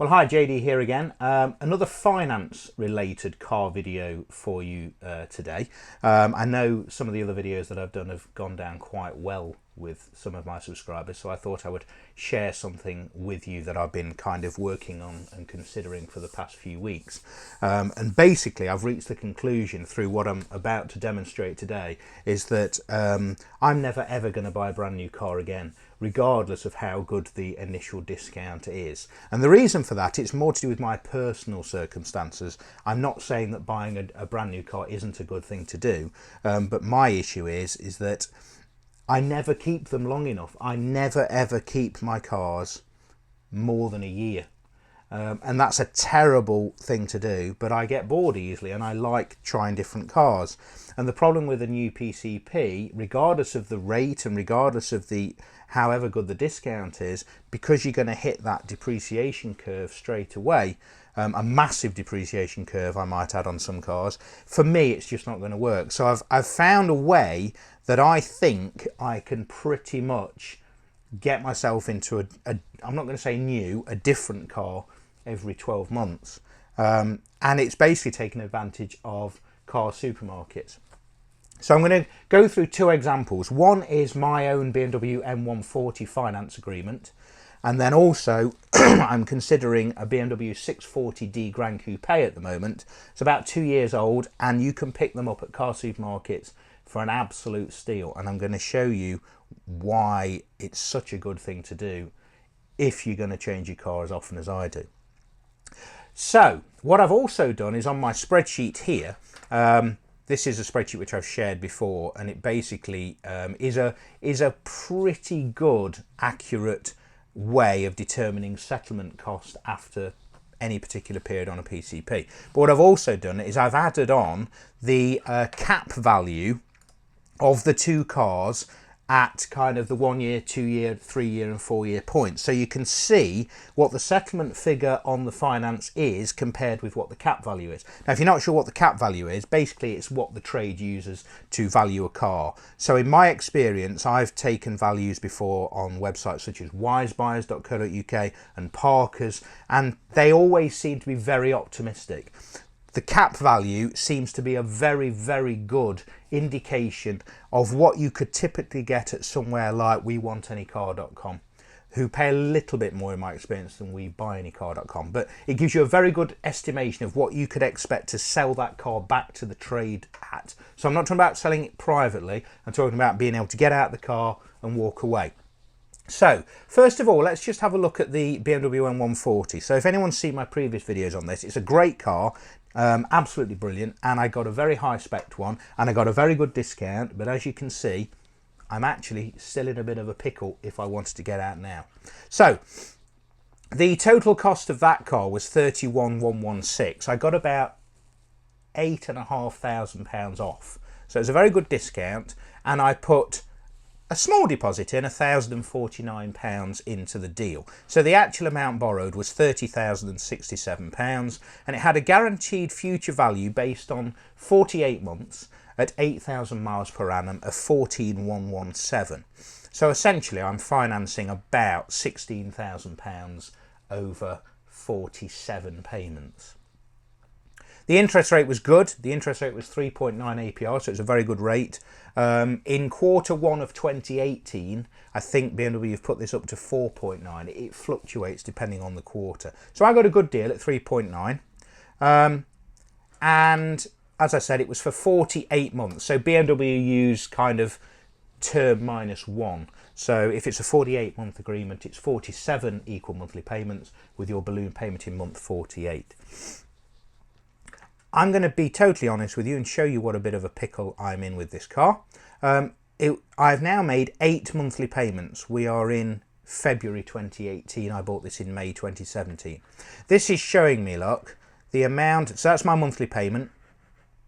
Well, hi, JD here again. Another finance related car video for you today. I know some of the other videos that I've done have gone down quite well with some of my subscribers, so I thought I would share something with you that I've been kind of working on and considering for the past few weeks. And basically I've reached the conclusion through what I'm about to demonstrate today is that I'm never ever going to buy a brand new car again, regardless of how good the initial discount is. And the reason for that, it's more to do with my personal circumstances. I'm not saying that buying a brand new car isn't a good thing to do, but my issue is that I never keep them long enough. I never ever keep my cars more than a year. And that's a terrible thing to do, but I get bored easily and I like trying different cars. And the problem with a new PCP, regardless of the rate and regardless of the however good the discount is, because you're going to hit that depreciation curve straight away, a massive depreciation curve I might add on some cars, for me it's just not going to work. So I've found a way that I think I can pretty much get myself into I'm not going to say new, a different car every 12 months. And it's basically taking advantage of car supermarkets. So I'm going to go through two examples. One is my own BMW M140 finance agreement. And then also I'm considering a BMW 640D Grand Coupe at the moment. It's about 2 years old and you can pick them up at car supermarkets for an absolute steal. And I'm going to show you why it's such a good thing to do if you're going to change your car as often as I do. So what I've also done is on my spreadsheet here, this is a spreadsheet which I've shared before, and it basically is a pretty good, accurate way of determining settlement cost after any particular period on a PCP. But what I've also done is I've added on the cap value of the two cars at kind of the 1 year, 2 year, 3 year and 4 year points. So you can see what the settlement figure on the finance is compared with what the cap value is. Now, if you're not sure what the cap value is, basically it's what the trade uses to value a car. So in my experience, I've taken values before on websites such as wisebuyers.co.uk and Parker's, and they always seem to be very optimistic. The cap value seems to be a very, very good indication of what you could typically get at somewhere like WeWantAnyCar.com, who pay a little bit more in my experience than WeBuyAnyCar.com, but it gives you a very good estimation of what you could expect to sell that car back to the trade at. So I'm not talking about selling it privately, I'm talking about being able to get out the car and walk away. So first of all, let's just have a look at the BMW M140. So if anyone's seen my previous videos on this, it's a great car, absolutely brilliant, and I got a very high spec one and I got a very good discount, but as you can see I'm actually still in a bit of a pickle if I wanted to get out now. So the total cost of that car was 31,116. I got about £8,500 off, so it's a very good discount, and I put a small deposit in, £1,049 into the deal. So the actual amount borrowed was £30,067, and it had a guaranteed future value based on 48 months at 8,000 miles per annum of 14,117. So essentially I'm financing about £16,000 over 47 payments. The interest rate was good. The interest rate was 3.9 APR, so it's a very good rate. In quarter one of 2018, I think BMW have put this up to 4.9. It fluctuates depending on the quarter. So I got a good deal at 3.9. And as I said, it was for 48 months. So BMW use kind of term minus one. So if it's a 48-month agreement, it's 47 equal monthly payments with your balloon payment in month 48. I'm going to be totally honest with you and show you what a bit of a pickle I'm in with this car. I've now made 8 monthly payments. We are in February 2018. I bought this in May 2017. This is showing me, look, the amount. So that's my monthly payment,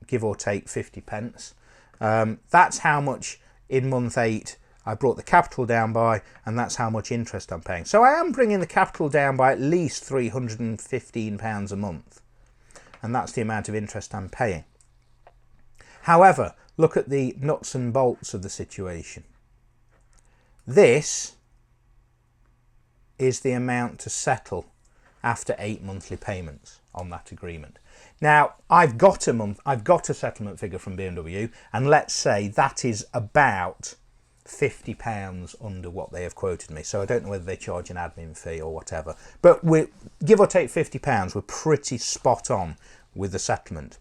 give or take 50 pence. That's how much in month 8 I brought the capital down by, and that's how much interest I'm paying. So I am bringing the capital down by at least £315 a month. And that's the amount of interest I'm paying. However, look at the nuts and bolts of the situation. This is the amount to settle after 8 monthly payments on that agreement. Now, I've got a settlement figure from BMW, and let's say that is about £50 under what they have quoted me. So I don't know whether they charge an admin fee or whatever, but we're, give or take £50, we're pretty spot on with the settlement.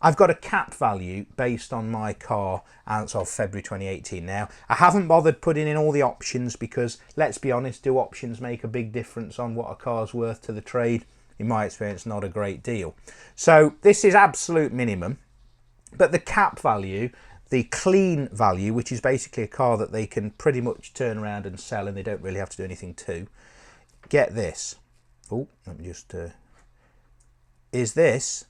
I've got a cap value based on my car as of February 2018. Now, I haven't bothered putting in all the options because, let's be honest, do options make a big difference on what a car's worth to the trade? In my experience, not a great deal. So this is absolute minimum, but the cap value, the clean value, which is basically a car that they can pretty much turn around and sell and they don't really have to do anything to, get this. Oh, let me just, is this,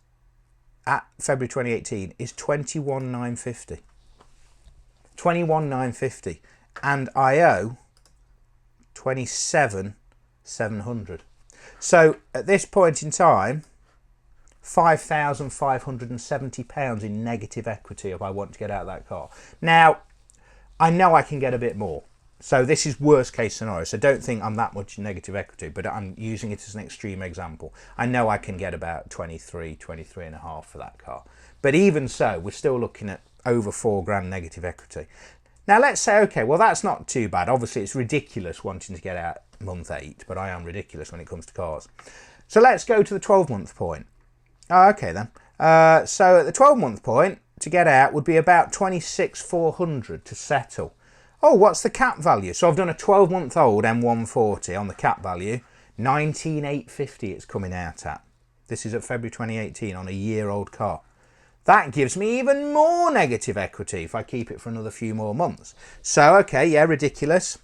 at February 2018, is 21,950. 21,950, and I owe 27,700. So at this point in time, £5,570 in negative equity if I want to get out of that car. Now, I know I can get a bit more. So this is worst case scenario. So don't think I'm that much negative equity, but I'm using it as an extreme example. I know I can get about 23 and a half for that car. But even so, we're still looking at over £4,000 negative equity. Now let's say, okay, well, that's not too bad. Obviously, it's ridiculous wanting to get out month 8, but I am ridiculous when it comes to cars. So let's go to the 12-month point. Oh, okay then. So at the 12-month point, to get out would be about 26,400 to settle. Oh, what's the cap value? So I've done a 12-month-old M140 on the cap value, 19,850 it's coming out at. This is at February 2018 on a year-old car. That gives me even more negative equity if I keep it for another few more months. So, okay, yeah, ridiculous.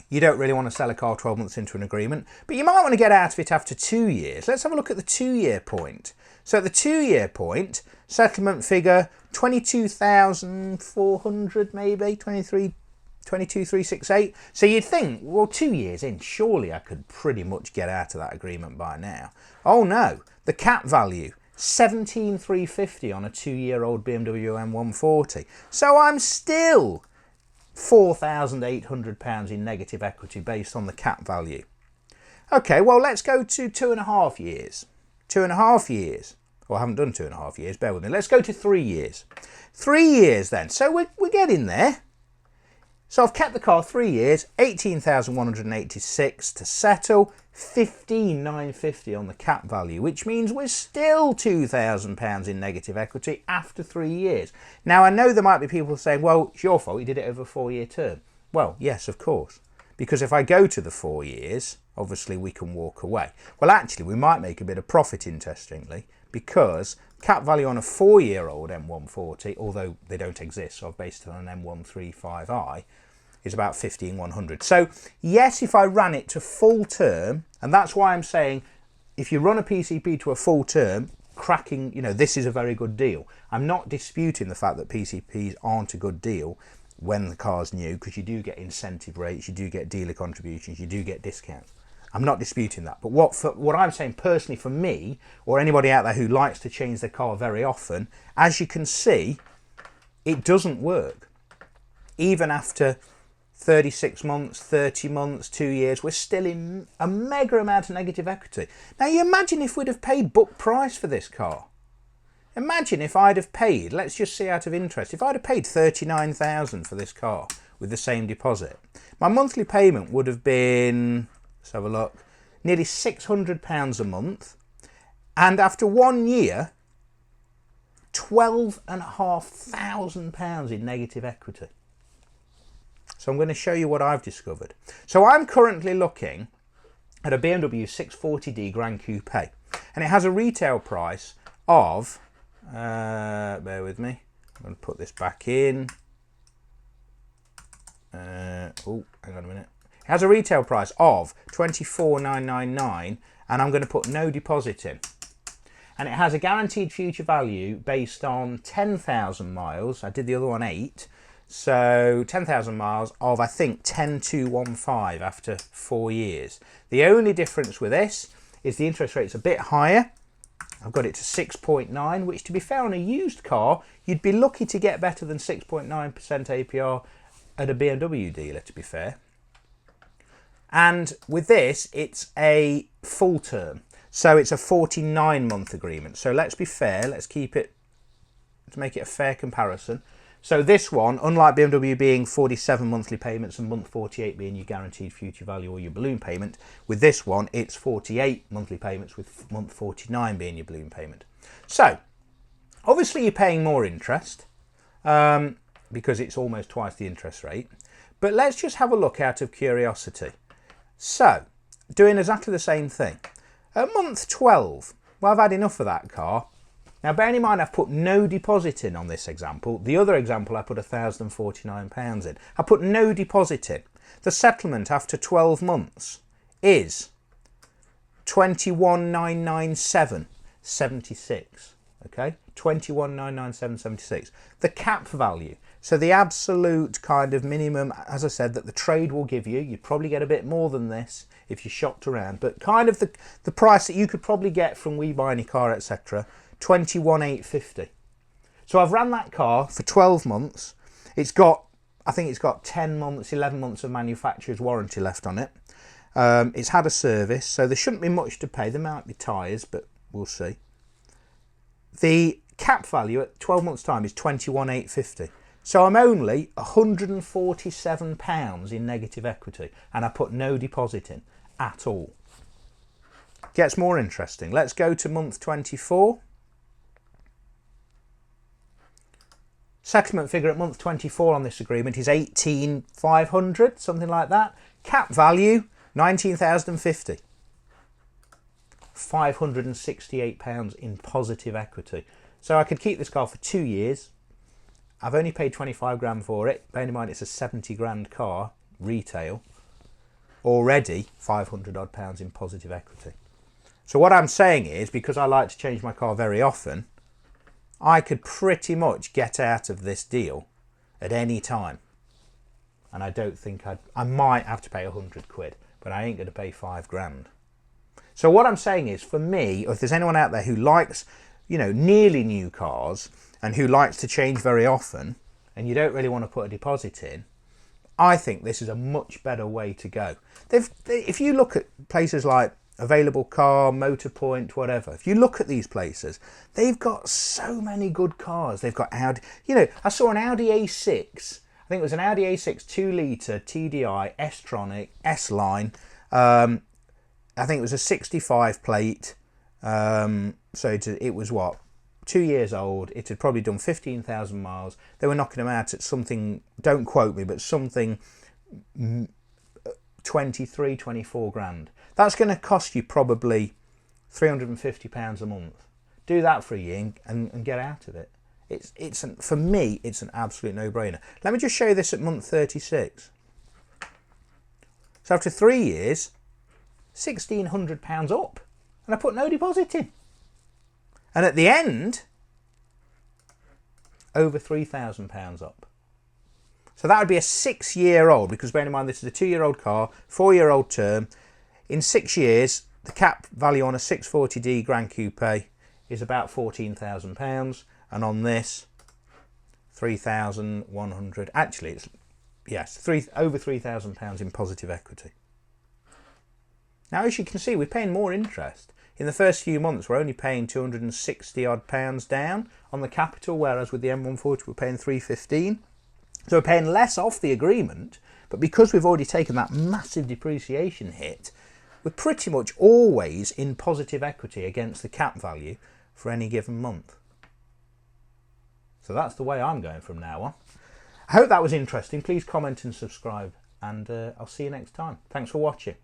You don't really want to sell a car 12 months into an agreement, but you might want to get out of it after 2 years. Let's have a look at the 2-year point. So at the 2-year point, settlement figure 22,400 maybe, 22,368. So you'd think, well, 2 years in, surely I could pretty much get out of that agreement by now. Oh no, the cap value, 17,350 on a 2-year-old BMW M140. So I'm still £4,800 in negative equity based on the cap value. Okay, well, let's go to 2.5 years. 2.5 years. Well, I haven't done 2.5 years, bear with me. Let's go to 3 years. 3 years then. So we're getting there. So I've kept the car 3 years, 18,186 to settle, 15,950 on the cap value, which means we're still £2,000 in negative equity after 3 years. Now, I know there might be people saying, well, it's your fault, you did it over a 4-year term. Well, yes, of course, because if I go to the 4 years, obviously we can walk away. Well, actually, we might make a bit of profit, interestingly, because cap value on a 4-year-old M140, although they don't exist, so I've based it on an M135i, is about 15,100. So yes, if I ran it to full term, and that's why I'm saying if you run a PCP to a full term, cracking, you know, this is a very good deal. I'm not disputing the fact that PCPs aren't a good deal when the car's new, because you do get incentive rates, you do get dealer contributions, you do get discounts. I'm not disputing that. But what I'm saying personally for me, or anybody out there who likes to change their car very often, as you can see, it doesn't work. Even after 36 months, 30 months, 2 years, we're still in a mega amount of negative equity. Now, you imagine if we'd have paid book price for this car. Imagine if I'd have paid, let's just see out of interest, if I'd have paid 39,000 for this car with the same deposit, my monthly payment would have been, let's have a look, nearly £600 a month. And after 1 year, £12,500 in negative equity. So I'm going to show you what I've discovered. So I'm currently looking at a BMW 640D Grand Coupe, and it has a retail price of, bear with me, I'm going to put this back in. Oh, hang on a minute. It has a retail price of 24,999, and I'm going to put no deposit in. And it has a guaranteed future value based on 10,000 miles. I did the other one 8. So 10,000 miles of, I think, 10,215 after 4 years. The only difference with this is the interest rate's a bit higher. I've got it to 6.9, which, to be fair, on a used car, you'd be lucky to get better than 6.9% APR at a BMW dealer, to be fair. And with this, it's a full term. So it's a 49-month agreement. So let's be fair. Let's keep it, to make it a fair comparison. So this one, unlike BMW being 47 monthly payments and month 48 being your guaranteed future value or your balloon payment, with this one, it's 48 monthly payments with month 49 being your balloon payment. So obviously you're paying more interest because it's almost twice the interest rate. But let's just have a look out of curiosity. So doing exactly the same thing. At month 12, well, I've had enough of that car. Now, bearing in mind, I've put no deposit in on this example. The other example, I put £1,049 in. I put no deposit in. The settlement after 12 months is 21,997.76. Okay, 21,997.76. The cap value. So the absolute kind of minimum, as I said, that the trade will give you. You'd probably get a bit more than this if you shopped around, but kind of the price that you could probably get from We Buy Any Car, etc. 21,850. So I've ran that car for 12 months. It's got, I think it's got 10 months, 11 months of manufacturer's warranty left on it. It's had a service, so there shouldn't be much to pay. There might be tyres, but we'll see. The cap value at 12 months time is 21,850. So I'm only £147 in negative equity, and I put no deposit in at all. Gets more interesting. Let's go to month 24. Settlement figure at month 24 on this agreement is 18,500, something like that. Cap value, 19,050. £568 in positive equity. So I could keep this car for 2 years. I've only paid 25 grand for it. Bearing in mind it's a 70 grand car, retail. Already 500 odd pounds in positive equity. So what I'm saying is, because I like to change my car very often, I could pretty much get out of this deal at any time. And I don't think I might have to pay 100 quid, but I ain't going to pay 5 grand. So what I'm saying is, for me, if there's anyone out there who likes, you know, nearly new cars and who likes to change very often, and you don't really want to put a deposit in, I think this is a much better way to go. If you look at places like Available Car, Motorpoint, whatever, if you look at these places, they've got so many good cars. They've got Audi, you know, I saw an Audi A6, I think it was an Audi A6 2 litre TDI, S-Tronic, S-Line, I think it was a 65 plate, so it was what, 2 years old. It had probably done 15,000 miles. They were knocking them out at something, don't quote me, but something 23, 24 grand. That's going to cost you probably £350 a month. Do that for a year and get out of it. For me, it's an absolute no-brainer. Let me just show you this at month 36. So after 3 years, £1,600 up, and I put no deposit in. And at the end, over £3,000 up. So that would be a 6-year-old, because bear in mind this is a 2-year-old car, 4-year-old term. In 6 years, the cap value on a 640D Grand Coupe is about £14,000, and on this, 3,100. Actually, it's over £3,000 in positive equity. Now, as you can see, we're paying more interest. In the first few months, we're only paying 260 odd pounds down on the capital, whereas with the M140, we're paying 315. So we're paying less off the agreement, but because we've already taken that massive depreciation hit, we're pretty much always in positive equity against the cap value for any given month. So that's the way I'm going from now on. I hope that was interesting. Please comment and subscribe, and I'll see you next time. Thanks for watching.